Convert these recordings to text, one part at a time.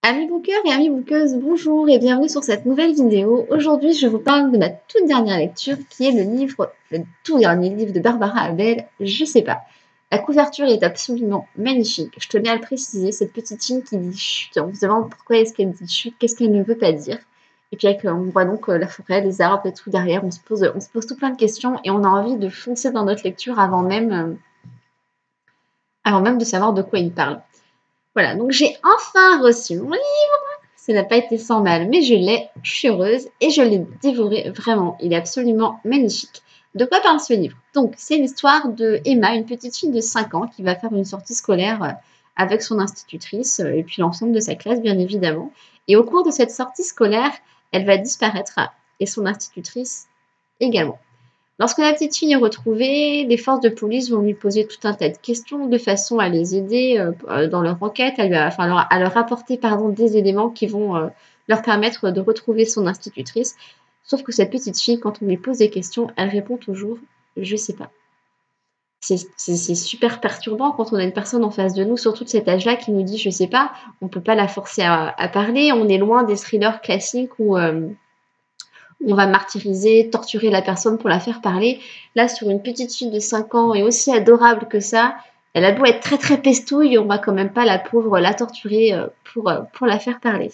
Amis bookers et amis bookeuses, bonjour et bienvenue sur cette nouvelle vidéo. Aujourd'hui, je vous parle de ma toute dernière lecture qui est le tout dernier livre de Barbara Abel, Je sais pas. La couverture est absolument magnifique. Je tenais à le préciser, cette petite fille qui dit chut, on se demande pourquoi est-ce qu'elle dit chut, qu'est-ce qu'elle ne veut pas dire. Et puis on voit donc la forêt, les arbres et tout derrière, on se pose tout plein de questions et on a envie de foncer dans notre lecture avant même de savoir de quoi il parle. Voilà, donc j'ai enfin reçu mon livre. Ça n'a pas été sans mal, mais je l'ai, je suis heureuse et je l'ai dévoré vraiment. Il est absolument magnifique. De quoi parle ce livre? Donc, c'est l'histoire de Emma, une petite fille de 5 ans qui va faire une sortie scolaire avec son institutrice et puis l'ensemble de sa classe, bien évidemment. Et au cours de cette sortie scolaire, elle va disparaître et son institutrice également. Lorsque la petite fille est retrouvée, les forces de police vont lui poser tout un tas de questions de façon à les aider dans leur enquête, à leur apporter des éléments qui vont leur permettre de retrouver son institutrice. Sauf que cette petite fille, quand on lui pose des questions, elle répond toujours je sais pas. C'est super perturbant quand on a une personne en face de nous, surtout de cet âge-là, qui nous dit je sais pas. On peut pas la forcer à parler. On est loin des thrillers classiques où on va martyriser, torturer la personne pour la faire parler. Là, sur une petite fille de 5 ans et aussi adorable que ça, elle a beau être très très pestouille, on va quand même pas la pauvre la torturer pour la faire parler.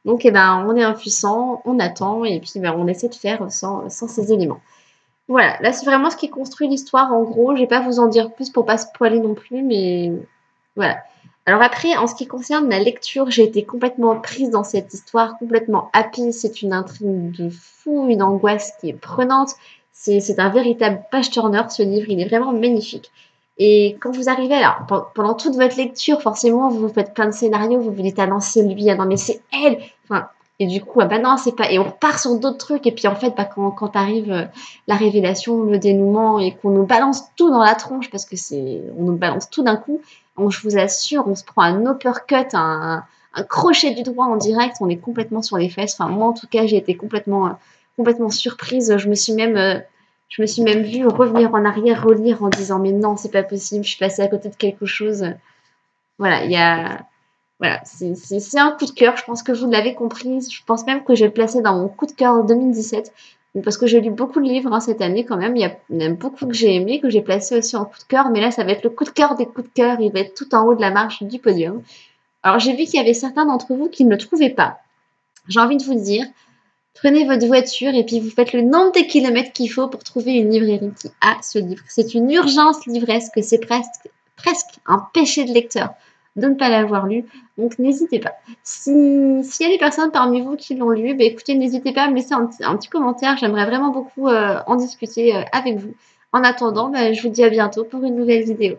Donc, on est impuissant, on attend et puis on essaie de faire sans ces éléments. Voilà, là c'est vraiment ce qui construit l'histoire en gros. Je vais pas vous en dire plus pour pas spoiler non plus, mais voilà. Alors après, en ce qui concerne la lecture, j'ai été complètement prise dans cette histoire, complètement happy. C'est une intrigue de fou, une angoisse qui est prenante. C'est un véritable page-turner, ce livre. Il est vraiment magnifique. Et quand vous arrivez, alors, pendant toute votre lecture, forcément, vous vous faites plein de scénarios, vous vous dites, ah non, c'est lui, ah non, mais c'est elle. Enfin, et du coup, ah bah non, c'est pas. Et on repart sur d'autres trucs. Et puis en fait, quand arrive la révélation, le dénouement, et qu'on nous balance tout dans la tronche, parce que on nous balance tout d'un coup, je vous assure, on se prend un uppercut, un crochet du doigt en direct, on est complètement sur les fesses. Enfin, moi, en tout cas, j'ai été complètement surprise. Je me suis même vue revenir en arrière, relire en disant, mais non, c'est pas possible, je suis passée à côté de quelque chose. Voilà, voilà, c'est un coup de cœur. Je pense que vous l'avez compris. Je pense même que je vais le placer dans mon coup de cœur 2017. Parce que j'ai lu beaucoup de livres cette année quand même. Il y en a beaucoup que j'ai aimé, que j'ai placé aussi en coup de cœur. Mais là, ça va être le coup de cœur des coups de cœur. Il va être tout en haut de la marche du podium. Alors, j'ai vu qu'il y avait certains d'entre vous qui ne le trouvaient pas. J'ai envie de vous dire, prenez votre voiture et puis vous faites le nombre de kilomètres qu'il faut pour trouver une librairie qui a ce livre. C'est une urgence livresque. C'est presque un péché de lecteur de ne pas l'avoir lu. Donc, n'hésitez pas. S'il y a des personnes parmi vous qui l'ont lu, écoutez, n'hésitez pas à me laisser un petit commentaire. J'aimerais vraiment beaucoup en discuter avec vous. En attendant, je vous dis à bientôt pour une nouvelle vidéo.